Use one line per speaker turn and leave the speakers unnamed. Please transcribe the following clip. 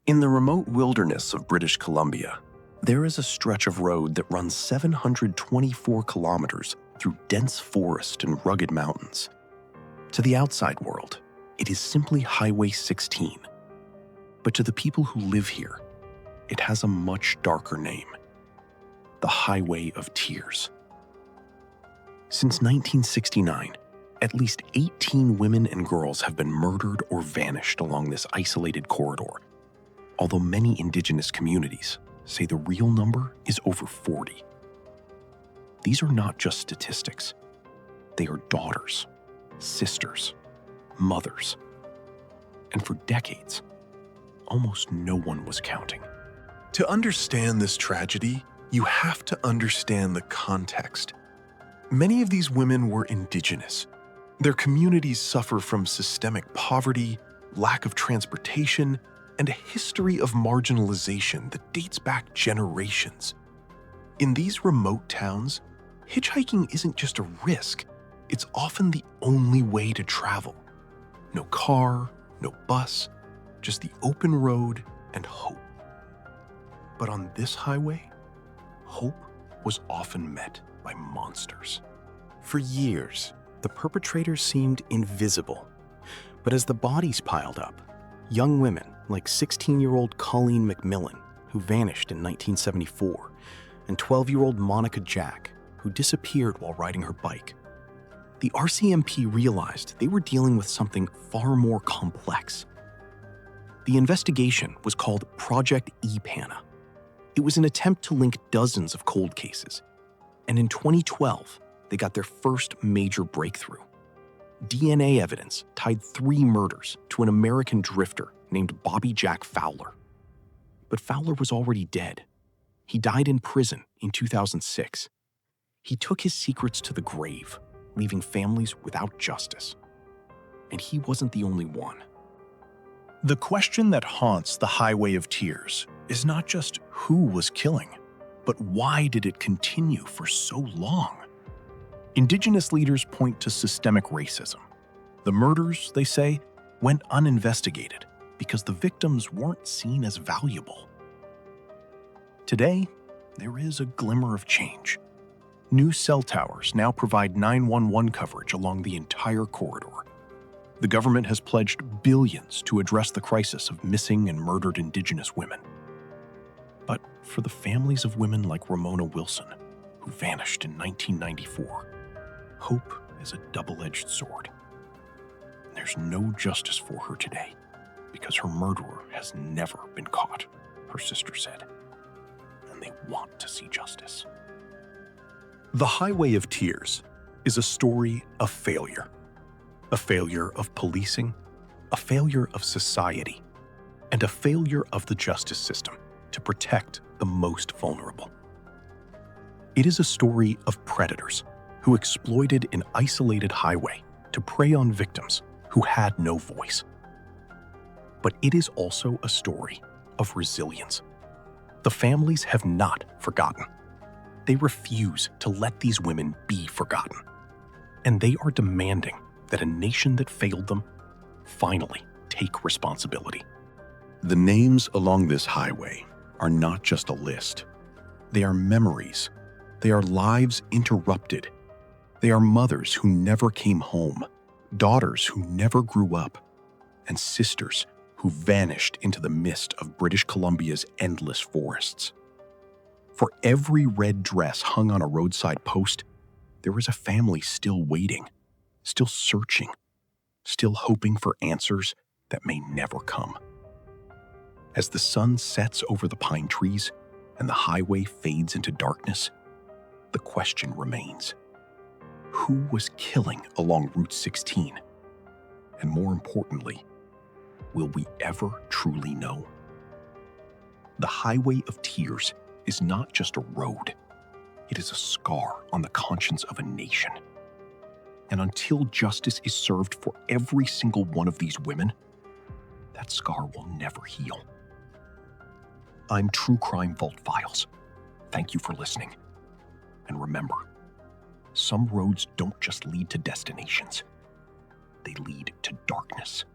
In the remote wilderness of British Columbia, there is a stretch of road that runs 724 kilometers through dense forest and rugged mountains. To the outside world, it is simply Highway 16. But to the people who live here, it has a much darker name: the Highway of Tears. Since 1969, at least 18 women and girls have been murdered or vanished along this isolated corridor, although many Indigenous communities say the real number is over 40. These are not just statistics. They are daughters, sisters, mothers. And for decades, almost no one was counting.
To understand this tragedy, you have to understand the context. Many of these women were Indigenous. Their communities suffer from systemic poverty, lack of transportation, and a history of marginalization that dates back generations. In these remote towns, hitchhiking isn't just a risk, it's often the only way to travel. No car, no bus, just the open road and hope. But on this highway, hope was often met by monsters.
For years, the perpetrators seemed invisible. But as the bodies piled up, young women like 16-year-old Colleen McMillan, who vanished in 1974, and 12-year-old Monica Jack, who disappeared while riding her bike, the RCMP realized they were dealing with something far more complex. The investigation was called Project EPANA. It was an attempt to link dozens of cold cases. And in 2012, they got their first major breakthrough. DNA evidence tied 3 murders to an American drifter named Bobby Jack Fowler. But Fowler was already dead. He died in prison in 2006. He took his secrets to the grave, leaving families without justice. And he wasn't the only one.
The question that haunts the Highway of Tears is not just who was killing, but why did it continue for so long? Indigenous leaders point to systemic racism. The murders, they say, went uninvestigated because the victims weren't seen as valuable. Today, there is a glimmer of change. New cell towers now provide 911 coverage along the entire corridor. The government has pledged billions to address the crisis of missing and murdered Indigenous women. But for the families of women like Ramona Wilson, who vanished in 1994, hope is a double-edged sword. There's no justice for her today because her murderer has never been caught, her sister said. And they want to see justice.
The Highway of Tears is a story of failure. A failure of policing, a failure of society, and a failure of the justice system to protect the most vulnerable. It is a story of predators who exploited an isolated highway to prey on victims who had no voice. But it is also a story of resilience. The families have not forgotten. They refuse to let these women be forgotten. And they are demanding that a nation that failed them finally take responsibility.
The names along this highway are not just a list. They are memories. They are lives interrupted. They are mothers who never came home, daughters who never grew up, and sisters who vanished into the mist of British Columbia's endless forests. For every red dress hung on a roadside post, there is a family still waiting, still searching, still hoping for answers that may never come. As the sun sets over the pine trees and the highway fades into darkness, the question remains: who was killing along Route 16? And more importantly, will we ever truly know? The Highway of Tears is not just a road. It is a scar on the conscience of a nation. And until justice is served for every single one of these women, that scar will never heal. I'm True Crime Vault Files. Thank you for listening. And remember, some roads don't just lead to destinations. They lead to darkness.